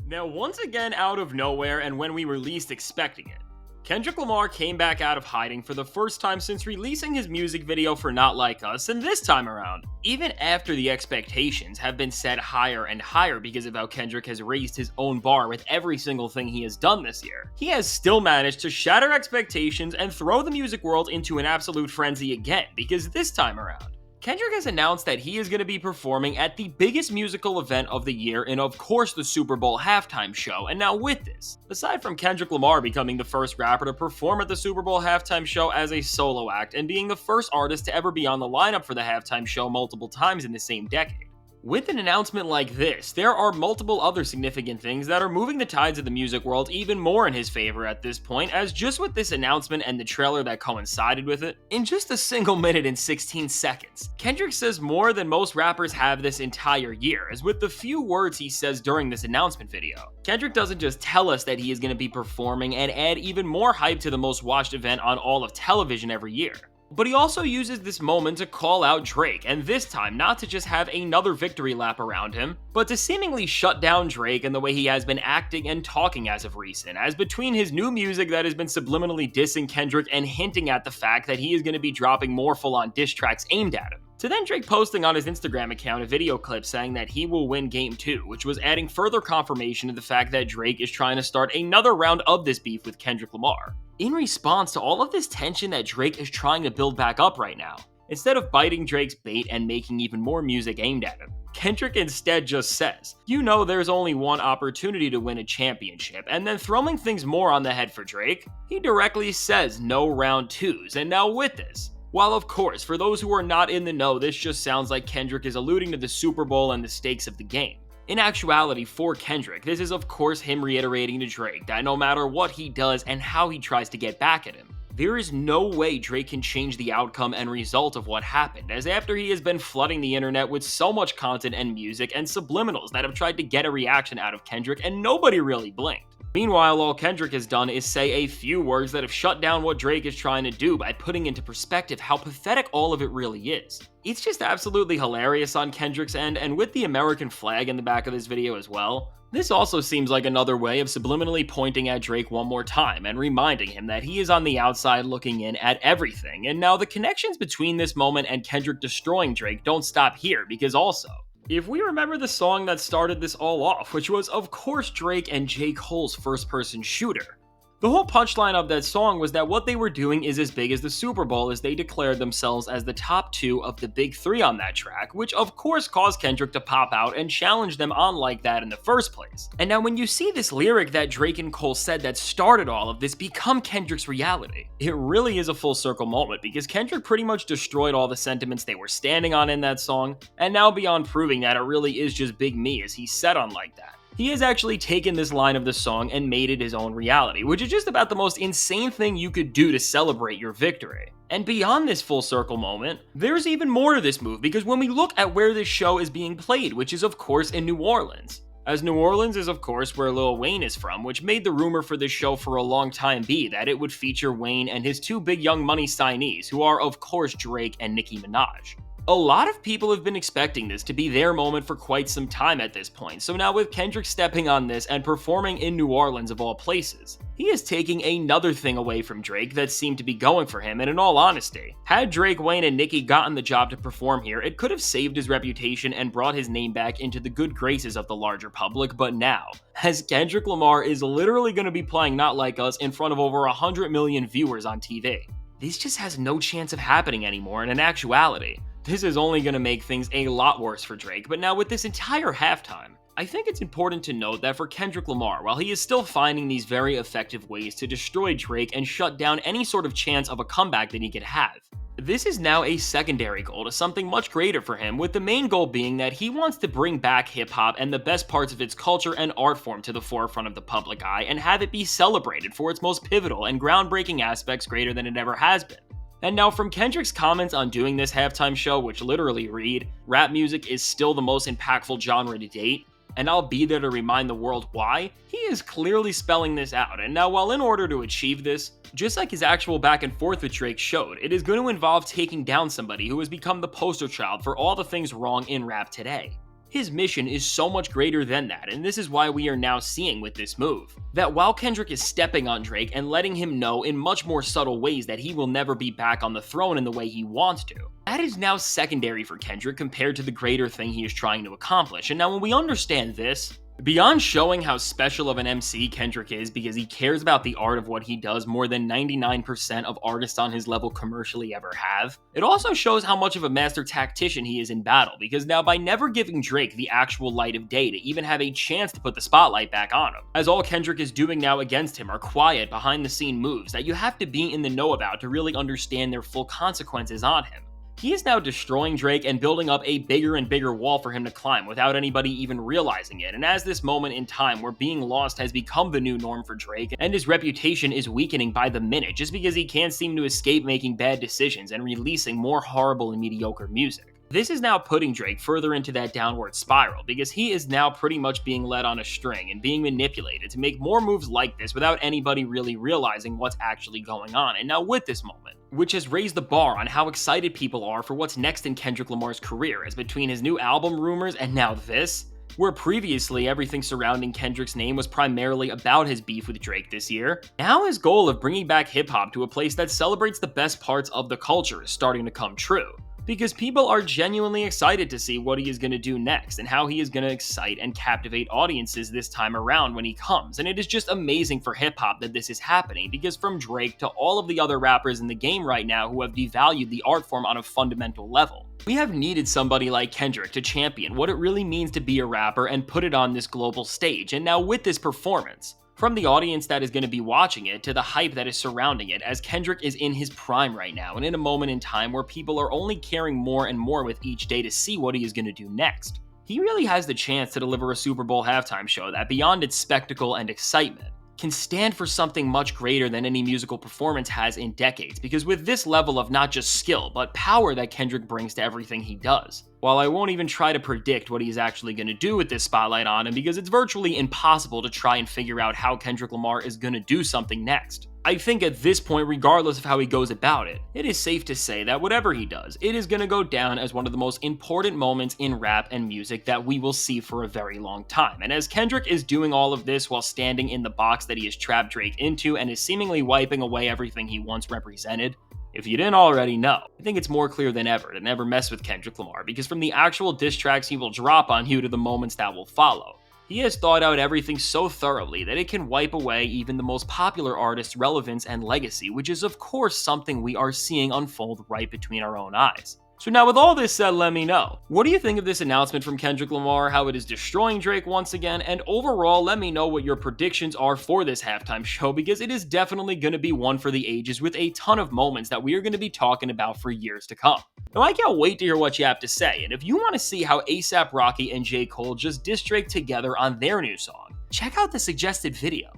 Now, once again out of nowhere and when we were least expecting it, Kendrick Lamar came back out of hiding for the first time since releasing his music video for Not Like Us, and this time around, even after the expectations have been set higher and higher because of how Kendrick has raised his own bar with every single thing he has done this year, he has still managed to shatter expectations and throw the music world into an absolute frenzy again, because this time around, Kendrick has announced that he is going to be performing at the biggest musical event of the year in, of course, the Super Bowl halftime show. And now with this, aside from Kendrick Lamar becoming the first rapper to perform at the Super Bowl halftime show as a solo act and being the first artist to ever be on the lineup for the halftime show multiple times in the same decade, with an announcement like this, there are multiple other significant things that are moving the tides of the music world even more in his favor at this point, as just with this announcement and the trailer that coincided with it, in just a single minute and 16 seconds, Kendrick says more than most rappers have this entire year, as with the few words he says during this announcement video. Kendrick doesn't just tell us that he is going to be performing and add even more hype to the most watched event on all of television every year, but he also uses this moment to call out Drake, and this time not to just have another victory lap around him, but to seemingly shut down Drake and the way he has been acting and talking as of recent, as between his new music that has been subliminally dissing Kendrick and hinting at the fact that he is going to be dropping more full-on diss tracks aimed at him, to then Drake posting on his Instagram account a video clip saying that he will win Game 2, which was adding further confirmation of the fact that Drake is trying to start another round of this beef with Kendrick Lamar. In response to all of this tension that Drake is trying to build back up right now, instead of biting Drake's bait and making even more music aimed at him, Kendrick instead just says, "You know there's only one opportunity to win a championship," and then throwing things more on the head for Drake, he directly says no round twos, and now with this, while of course, for those who are not in the know, this just sounds like Kendrick is alluding to the Super Bowl and the stakes of the game. In actuality, for Kendrick, this is of course him reiterating to Drake that no matter what he does and how he tries to get back at him, there is no way Drake can change the outcome and result of what happened, as after he has been flooding the internet with so much content and music and subliminals that have tried to get a reaction out of Kendrick and nobody really blinked. Meanwhile, all Kendrick has done is say a few words that have shut down what Drake is trying to do by putting into perspective how pathetic all of it really is. It's just absolutely hilarious on Kendrick's end, and with the American flag in the back of this video as well, this also seems like another way of subliminally pointing at Drake one more time and reminding him that he is on the outside looking in at everything. And now the connections between this moment and Kendrick destroying Drake don't stop here, because also, if we remember the song that started this all off, which was of course Drake and J. Cole's first-person shooter, the whole punchline of that song was that what they were doing is as big as the Super Bowl, as they declared themselves as the top two of the big three on that track, which of course caused Kendrick to pop out and challenge them on like that in the first place. And now when you see this lyric that Drake and Cole said that started all of this become Kendrick's reality, it really is a full circle moment, because Kendrick pretty much destroyed all the sentiments they were standing on in that song, and now beyond proving that it really is just Big Me as he said on like that, he has actually taken this line of the song and made it his own reality, which is just about the most insane thing you could do to celebrate your victory. And beyond this full circle moment, there's even more to this move, because when we look at where this show is being played, which is of course in New Orleans, as New Orleans is of course where Lil Wayne is from, which made the rumor for this show for a long time be that it would feature Wayne and his two big Young Money signees, who are of course Drake and Nicki Minaj. A lot of people have been expecting this to be their moment for quite some time at this point, so now with Kendrick stepping on this and performing in New Orleans of all places, he is taking another thing away from Drake that seemed to be going for him, and in all honesty, had Drake, Wayne, and Nicki gotten the job to perform here, it could have saved his reputation and brought his name back into the good graces of the larger public, but now, as Kendrick Lamar is literally going to be playing Not Like Us in front of over 100 million viewers on TV, this just has no chance of happening anymore, and in actuality, this is only going to make things a lot worse for Drake. But now with this entire halftime, I think it's important to note that for Kendrick Lamar, while he is still finding these very effective ways to destroy Drake and shut down any sort of chance of a comeback that he could have, this is now a secondary goal to something much greater for him, with the main goal being that he wants to bring back hip-hop and the best parts of its culture and art form to the forefront of the public eye and have it be celebrated for its most pivotal and groundbreaking aspects greater than it ever has been. And now from Kendrick's comments on doing this halftime show, which literally read, "Rap music is still the most impactful genre to date, and I'll be there to remind the world why," he is clearly spelling this out. And now while in order to achieve this, just like his actual back and forth with Drake showed, it is going to involve taking down somebody who has become the poster child for all the things wrong in rap today. His mission is so much greater than that, and this is why we are now seeing with this move that while Kendrick is stepping on Drake and letting him know in much more subtle ways that he will never be back on the throne in the way he wants to, that is now secondary for Kendrick compared to the greater thing he is trying to accomplish. And now when we understand this, beyond showing how special of an MC Kendrick is because he cares about the art of what he does more than 99% of artists on his level commercially ever have, it also shows how much of a master tactician he is in battle, because now by never giving Drake the actual light of day to even have a chance to put the spotlight back on him, as all Kendrick is doing now against him are quiet behind the scene moves that you have to be in the know about to really understand their full consequences on him. He is now destroying Drake and building up a bigger and bigger wall for him to climb without anybody even realizing it, and as this moment in time where being lost has become the new norm for Drake, and his reputation is weakening by the minute just because he can't seem to escape making bad decisions and releasing more horrible and mediocre music. This is now putting Drake further into that downward spiral because he is now pretty much being led on a string and being manipulated to make more moves like this without anybody really realizing what's actually going on. And now with this moment, which has raised the bar on how excited people are for what's next in Kendrick Lamar's career, as between his new album rumors and now this, where previously everything surrounding Kendrick's name was primarily about his beef with Drake this year, now his goal of bringing back hip-hop to a place that celebrates the best parts of the culture is starting to come true. Because people are genuinely excited to see what he is going to do next and how he is going to excite and captivate audiences this time around when he comes. And it is just amazing for hip-hop that this is happening, because from Drake to all of the other rappers in the game right now who have devalued the art form on a fundamental level, we have needed somebody like Kendrick to champion what it really means to be a rapper and put it on this global stage. And now with this performance, from the audience that is going to be watching it to the hype that is surrounding it, as Kendrick is in his prime right now and in a moment in time where people are only caring more and more with each day to see what he is going to do next, he really has the chance to deliver a Super Bowl halftime show that, beyond its spectacle and excitement, can stand for something much greater than any musical performance has in decades, because with this level of not just skill, but power that Kendrick brings to everything he does. While I won't even try to predict what he's actually going to do with this spotlight on him, because it's virtually impossible to try and figure out how Kendrick Lamar is going to do something next, I think at this point, regardless of how he goes about it, it is safe to say that whatever he does, it is going to go down as one of the most important moments in rap and music that we will see for a very long time. And as Kendrick is doing all of this while standing in the box that he has trapped Drake into and is seemingly wiping away everything he once represented, if you didn't already know, I think it's more clear than ever to never mess with Kendrick Lamar, because from the actual diss tracks he will drop on you to the moments that will follow, he has thought out everything so thoroughly that it can wipe away even the most popular artist's relevance and legacy, which is of course something we are seeing unfold right between our own eyes. So now with all this said, let me know, what do you think of this announcement from Kendrick Lamar, how it is destroying Drake once again, and overall let me know what your predictions are for this halftime show, because it is definitely going to be one for the ages with a ton of moments that we are going to be talking about for years to come. Now I can't wait to hear what you have to say, and if you want to see how A$AP Rocky and J. Cole just diss Drake together on their new song, check out the suggested video.